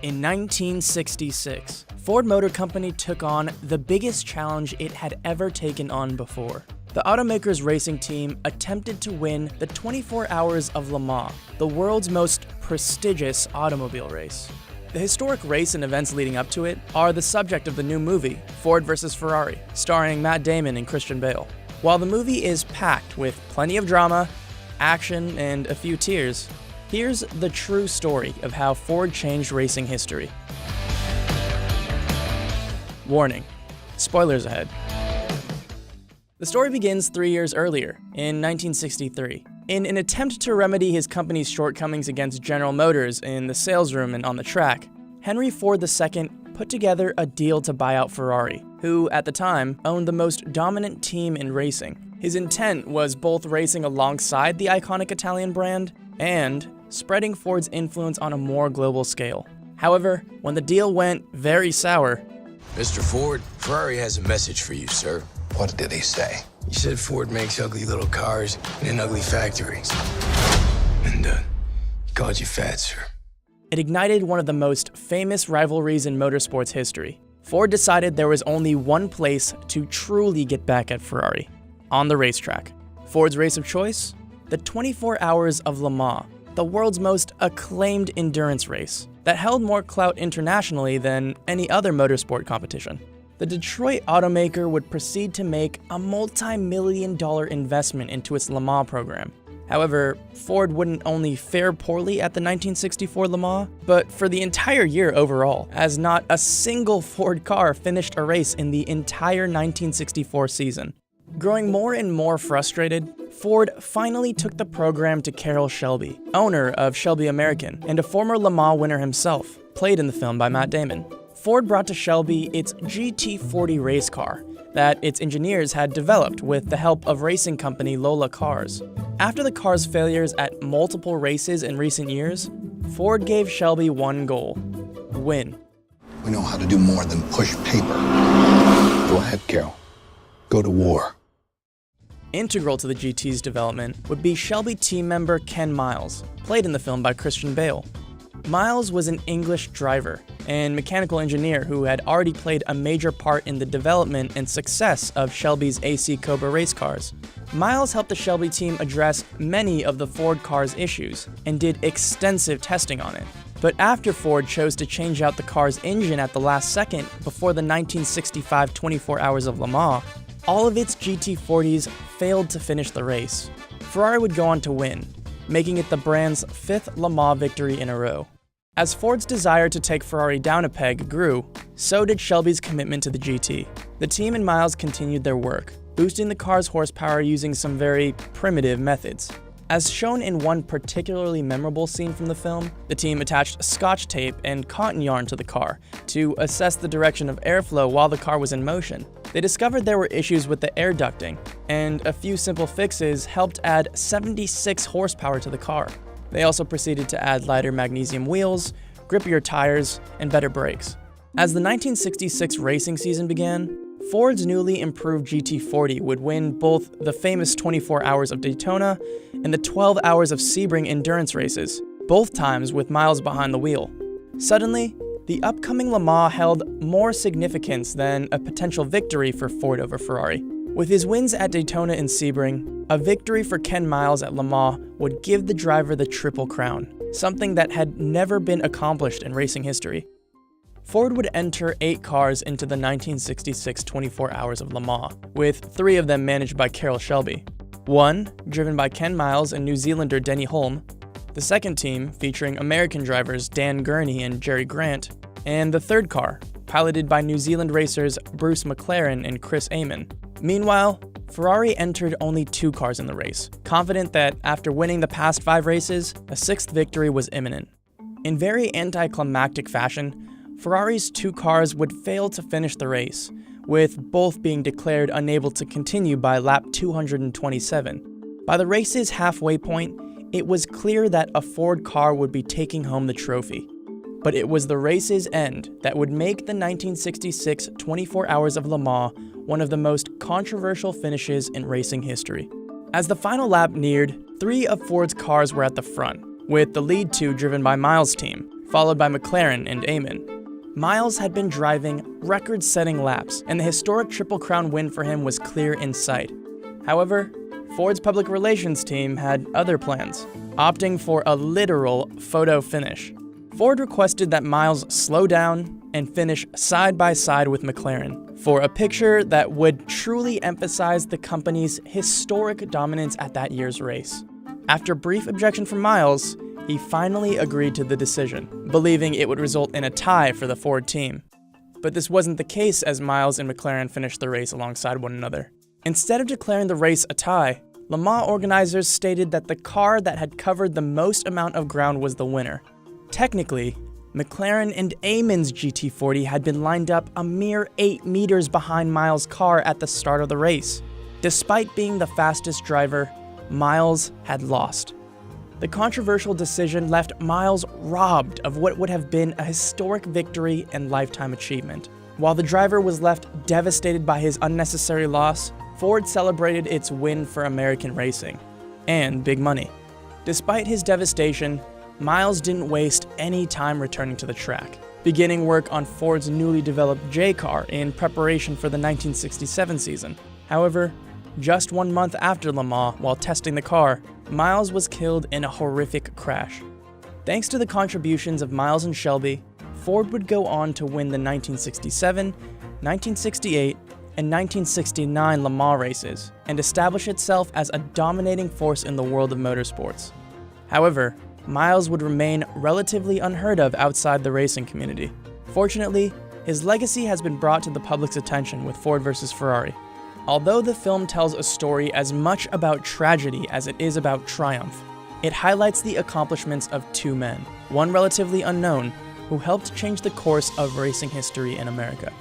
In 1966, Ford Motor Company took on the biggest challenge it had ever taken on before. The automaker's racing team attempted to win the 24 Hours of Le Mans, the world's most prestigious automobile race. The historic race and events leading up to it are the subject of the new movie, Ford vs. Ferrari, starring Matt Damon and Christian Bale. While the movie is packed with plenty of drama, action, and a few tears, here's the true story of how Ford changed racing history. Warning: spoilers ahead. The story begins 3 years earlier, in 1963. In an attempt to remedy his company's shortcomings against General Motors in the sales room and on the track, Henry Ford II put together a deal to buy out Ferrari, who, at the time, owned the most dominant team in racing. His intent was both racing alongside the iconic Italian brand and spreading Ford's influence on a more global scale. However, when the deal went very sour, Mr. Ford, Ferrari has a message for you, sir. What did he say? He said Ford makes ugly little cars in ugly factories. And, he called you fat, sir. it ignited one of the most famous rivalries in motorsports history. Ford decided there was only one place to truly get back at Ferrari: on the racetrack. Ford's race of choice? The 24 Hours of Le Mans, the world's most acclaimed endurance race that held more clout internationally than any other motorsport competition. The Detroit automaker would proceed to make a multi-million-dollar investment into its Le Mans program. However, Ford wouldn't only fare poorly at the 1964 Le Mans, but for the entire year overall, as not a single Ford car finished a race in the entire 1964 season. Growing more and more frustrated, Ford finally took the program to Carroll Shelby, owner of Shelby American and a former Le Mans winner himself, played in the film by Matt Damon. Ford brought to Shelby its GT40 race car that its engineers had developed with the help of racing company Lola Cars. After the car's failures at multiple races in recent years, Ford gave Shelby one goal: win. We know how to do more than push paper. Go ahead, Carroll. Go to war. Integral to the GT's development would be Shelby team member Ken Miles, played in the film by Christian Bale. Miles was an English driver and mechanical engineer who had already played a major part in the development and success of Shelby's AC Cobra race cars. Miles helped the Shelby team address many of the Ford car's issues and did extensive testing on it. But after Ford chose to change out the car's engine at the last second before the 1965 24 Hours of Le Mans, all of its GT40s failed to finish the race. Ferrari would go on to win, making it the brand's fifth Le Mans victory in a row. As Ford's desire to take Ferrari down a peg grew, so did Shelby's commitment to the GT. The team and Miles continued their work, boosting the car's horsepower using some very primitive methods. As shown in one particularly memorable scene from the film, the team attached Scotch tape and cotton yarn to the car to assess the direction of airflow while the car was in motion. They discovered there were issues with the air ducting, and a few simple fixes helped add 76 horsepower to the car. They also proceeded to add lighter magnesium wheels, grippier tires, and better brakes. As the 1966 racing season began, Ford's newly improved GT40 would win both the famous 24 Hours of Daytona and the 12 Hours of Sebring endurance races, both times with Miles behind the wheel. Suddenly, the upcoming Le Mans held more significance than a potential victory for Ford over Ferrari. With his wins at Daytona and Sebring, a victory for Ken Miles at Le Mans would give the driver the Triple Crown, something that had never been accomplished in racing history. Ford would enter 8 cars into the 1966 24 Hours of Le Mans, with 3 of them managed by Carroll Shelby. One, driven by Ken Miles and New Zealander Denny Hulme, the second team, featuring American drivers Dan Gurney and Jerry Grant, and the third car, piloted by New Zealand racers Bruce McLaren and Chris Amon. Meanwhile, Ferrari entered only 2 cars in the race, confident that after winning the past 5 races, a 6th victory was imminent. In very anticlimactic fashion, Ferrari's 2 cars would fail to finish the race, with both being declared unable to continue by lap 227. By the race's halfway point, it was clear that a Ford car would be taking home the trophy. But it was the race's end that would make the 1966 24 Hours of Le Mans one of the most controversial finishes in racing history. As the final lap neared, 3 of Ford's cars were at the front, with the lead 2 driven by Miles' team, followed by McLaren and Eamon. Miles had been driving record-setting laps, and the historic Triple Crown win for him was clear in sight. However, Ford's public relations team had other plans, opting for a literal photo finish. Ford requested that Miles slow down and finish side by side with McLaren for a picture that would truly emphasize the company's historic dominance at that year's race. After brief objection from Miles, he finally agreed to the decision, believing it would result in a tie for the Ford team. But this wasn't the case as Miles and McLaren finished the race alongside one another. Instead of declaring the race a tie, Le Mans organizers stated that the car that had covered the most amount of ground was the winner. Technically, McLaren and Eamon's GT40 had been lined up a mere 8 meters behind Miles' car at the start of the race. Despite being the fastest driver, Miles had lost. The controversial decision left Miles robbed of what would have been a historic victory and lifetime achievement. While the driver was left devastated by his unnecessary loss, Ford celebrated its win for American racing and big money. Despite his devastation, Miles didn't waste any time returning to the track, beginning work on Ford's newly developed J car in preparation for the 1967 season. However, just 1 month after Le Mans, while testing the car, Miles was killed in a horrific crash. Thanks to the contributions of Miles and Shelby, Ford would go on to win the 1967, 1968, and 1969 Le Mans races, and establish itself as a dominating force in the world of motorsports. However, Miles would remain relatively unheard of outside the racing community. Fortunately, his legacy has been brought to the public's attention with Ford vs. Ferrari. Although the film tells a story as much about tragedy as it is about triumph, it highlights the accomplishments of two men, one relatively unknown, who helped change the course of racing history in America.